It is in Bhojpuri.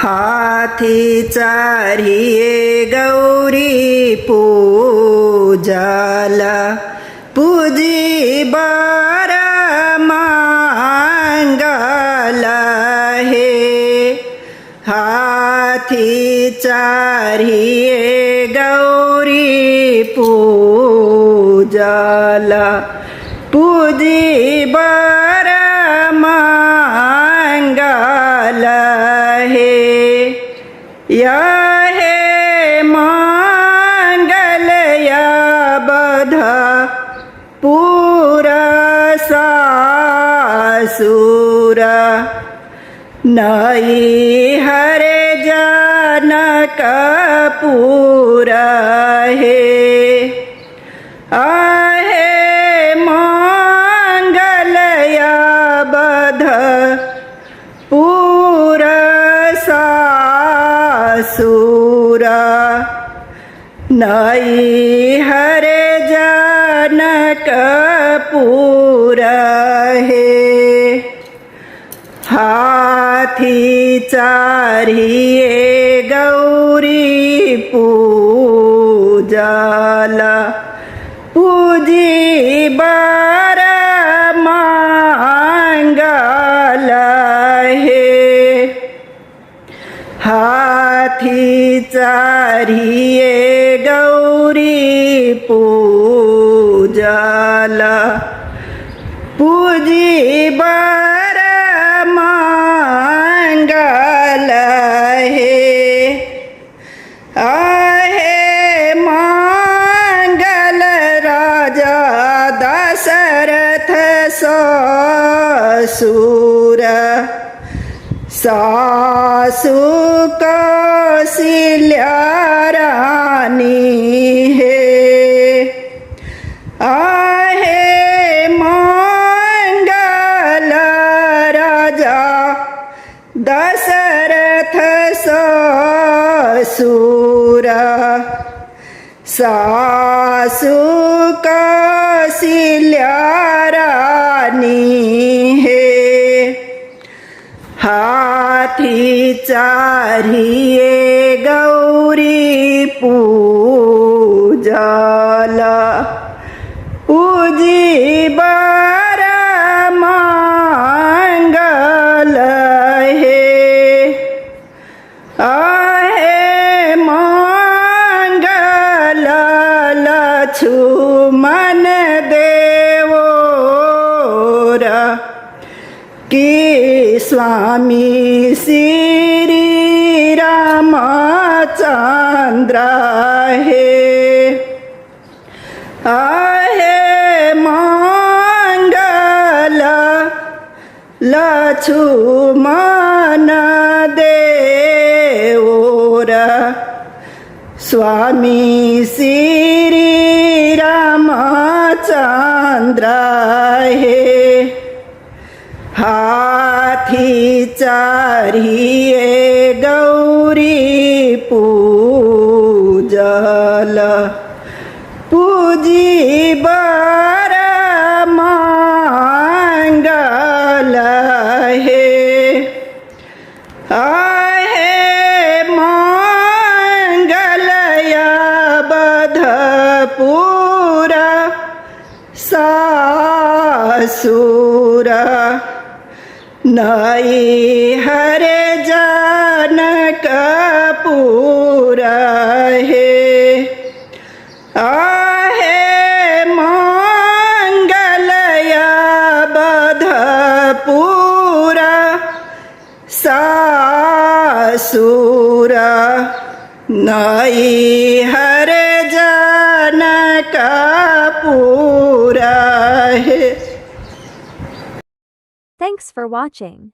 हाथी चारिये गौरी पूजाला पूजी बर मांगला हे हाथी चारिये गौरी पूजाला पूजी बर मांगला हे या हे मंगल या बधा पूरा सासुरा नई हरे जनक पूरा हे आहे मंगल या बधा पूरा सासुरा नई हरे जनक पूरा हे हाथी चारिये गौरी पूजाला पूजी बर मांगला हे हाथी चारिये गौरी पूजाला पूजी बर मांगला हे आहे मंगल राजा दशरथ ससुर सासु कौशल्या रानी हे आहे मंगल राजा दशरथ ससुर सासु कौशल्या रानी हे हाथी चारिये गौरी पूजाला पूजी बर मांगल हे आहे मंगल लक्ष्मण देवोरा की स्वामी श्री रामचंद्र हे आहे मंगल लक्ष्मण देवोरा स्वामी श्री रामचंद्र हे हाथी चारिये गौरी पूजाला पूजी बर मांगला हे आहे मंगल या बधा पूरा सासुरा नई हरे जनक पूरा हे आहे मंगल या बधा पूरा सासुरा नई हरे जनक पूरा है। Thanks for watching.